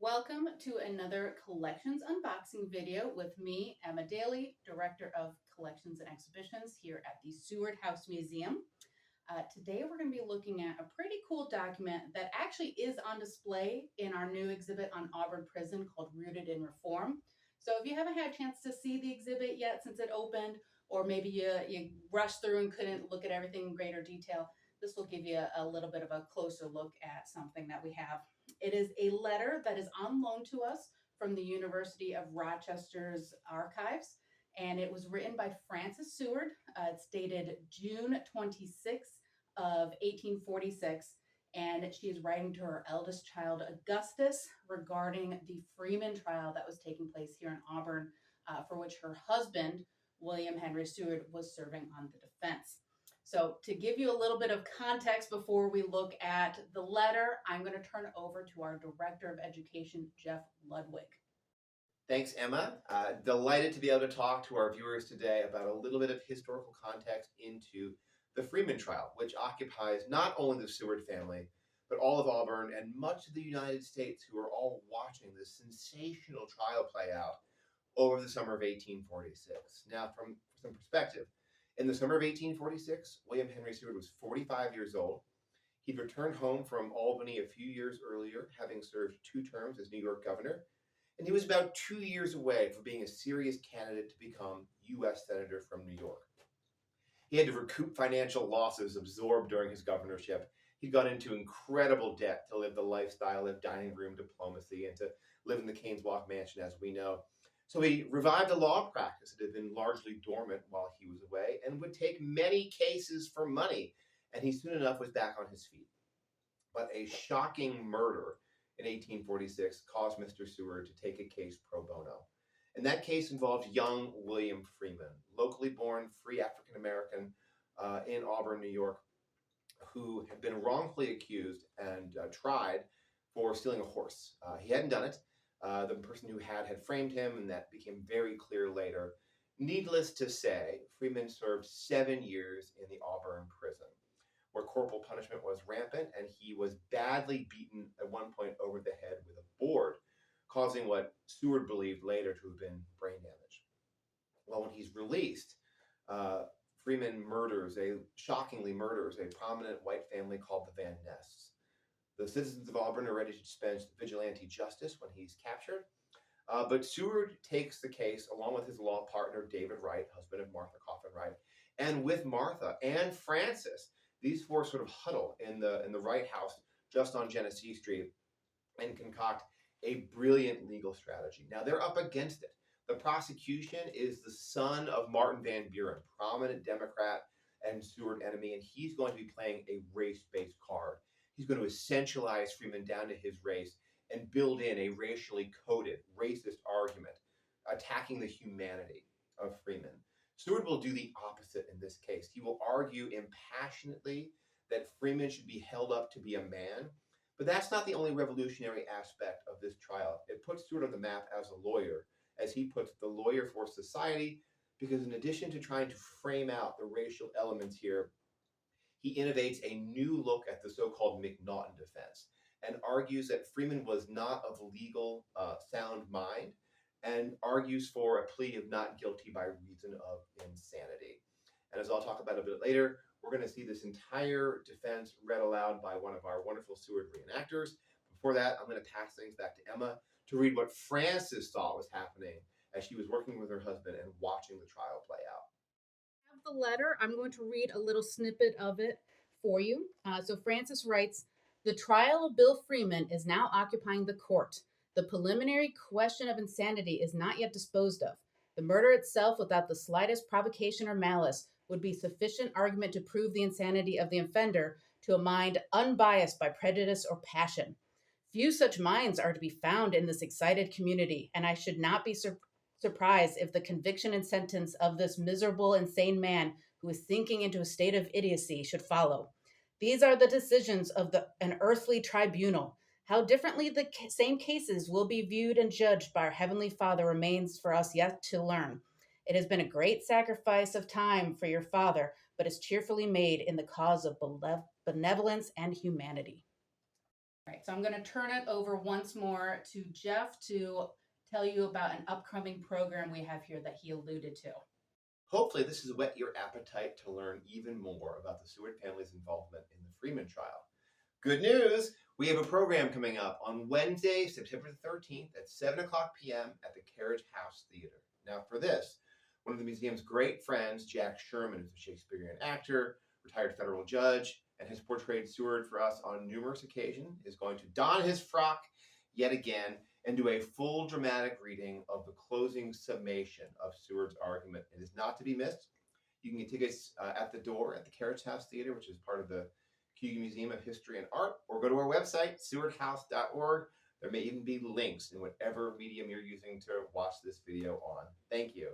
Welcome to another collections unboxing video with me, Emma Daly, Director of Collections and Exhibitions here at the Seward House Museum. Today we're going to be looking at a pretty cool document that actually is on display in our new exhibit on Auburn Prison called Rooted in Reform. So if you haven't had a chance to see the exhibit yet since it opened, or maybe you rushed through and couldn't look at everything in greater detail, this will give you a little bit of a closer look at something that we have. It is a letter that is on loan to us from the University of Rochester's archives, and it was written by Frances Seward. It's dated June 26th of 1846, and she is writing to her eldest child, Augustus, regarding the Freeman trial that was taking place here in Auburn, for which her husband, William Henry Seward, was serving on the defense. So to give you a little bit of context before we look at the letter, I'm going to turn it over to our Director of Education, Jeff Ludwig. Thanks, Emma. Delighted to be able to talk to our viewers today about a little bit of historical context into the Freeman trial, which occupies not only the Seward family, but all of Auburn and much of the United States, who are all watching this sensational trial play out over the summer of 1846. Now, for some perspective, in the summer of 1846, William Henry Seward was 45 years old. He'd returned home from Albany a few years earlier, having served 2 terms as New York governor, and he was about 2 years away from being a serious candidate to become U.S. Senator from New York. He had to recoup financial losses absorbed during his governorship. He got into incredible debt to live the lifestyle of dining room diplomacy and to live in the Canes Walk mansion, as we know. So he revived a law practice that had been largely dormant while he was away and would take many cases for money. And he soon enough was back on his feet. But a shocking murder in 1846 caused Mr. Seward to take a case pro bono. And that case involved young William Freeman, locally born free African American in Auburn, New York, who had been wrongfully accused and tried for stealing a horse. He hadn't done it. The person who had framed him, and that became very clear later. Needless to say, Freeman served 7 years in the Auburn prison, where corporal punishment was rampant, and he was badly beaten at one point over the head with a board, causing what Seward believed later to have been brain damage. Well, when he's released, Freeman shockingly murders a prominent white family called the Van Nests. The citizens of Auburn are ready to dispense vigilante justice when he's captured. But Seward takes the case along with his law partner, David Wright, husband of Martha Coffin Wright. And with Martha and Frances, these 4 sort of huddle in the Wright house just on Genesee Street and concoct a brilliant legal strategy. Now, they're up against it. The prosecution is the son of Martin Van Buren, prominent Democrat and Seward enemy, and he's going to be playing a race-based card. He's going to essentialize Freeman down to his race and build in a racially coded, racist argument, attacking the humanity of Freeman. Seward will do the opposite in this case. He will argue impassionately that Freeman should be held up to be a man, but that's not the only revolutionary aspect of this trial. It puts Seward on the map as a lawyer, as he puts the lawyer for society, because in addition to trying to frame out the racial elements here, he innovates a new look at the so-called McNaughton defense and argues that Freeman was not of legal sound mind, and argues for a plea of not guilty by reason of insanity. And as I'll talk about a bit later, we're going to see this entire defense read aloud by one of our wonderful Seward reenactors. Before that, I'm going to pass things back to Emma to read what Frances thought was happening as she was working with her husband and watching the trial play out. The letter, I'm going to read a little snippet of it for you. So Frances writes, "The trial of Bill Freeman is now occupying the court. The preliminary question of insanity is not yet disposed of. The murder itself, without the slightest provocation or malice, would be sufficient argument to prove the insanity of the offender to a mind unbiased by prejudice or passion. Few such minds are to be found in this excited community, and I should not be surprised if the conviction and sentence of this miserable, insane man who is sinking into a state of idiocy should follow. These are the decisions of an earthly tribunal. How differently the same cases will be viewed and judged by our Heavenly Father remains for us yet to learn. It has been a great sacrifice of time for your father, but is cheerfully made in the cause of benevolence and humanity." All right, so I'm going to turn it over once more to Jeff to tell you about an upcoming program we have here that he alluded to. Hopefully, this has whet your appetite to learn even more about the Seward family's involvement in the Freeman trial. Good news! We have a program coming up on Wednesday, September 13th at 7 o'clock p.m. at the Carriage House Theater. Now, for this, one of the museum's great friends, Jack Sherman, who's a Shakespearean actor, retired federal judge, and has portrayed Seward for us on numerous occasions, is going to don his frock yet again and do a full dramatic reading of the closing summation of Seward's argument. It is not to be missed. You can get tickets at the door at the Carriage House Theater, which is part of the Hugo Museum of History and Art, or go to our website, sewardhouse.org. There may even be links in whatever medium you're using to watch this video on. Thank you.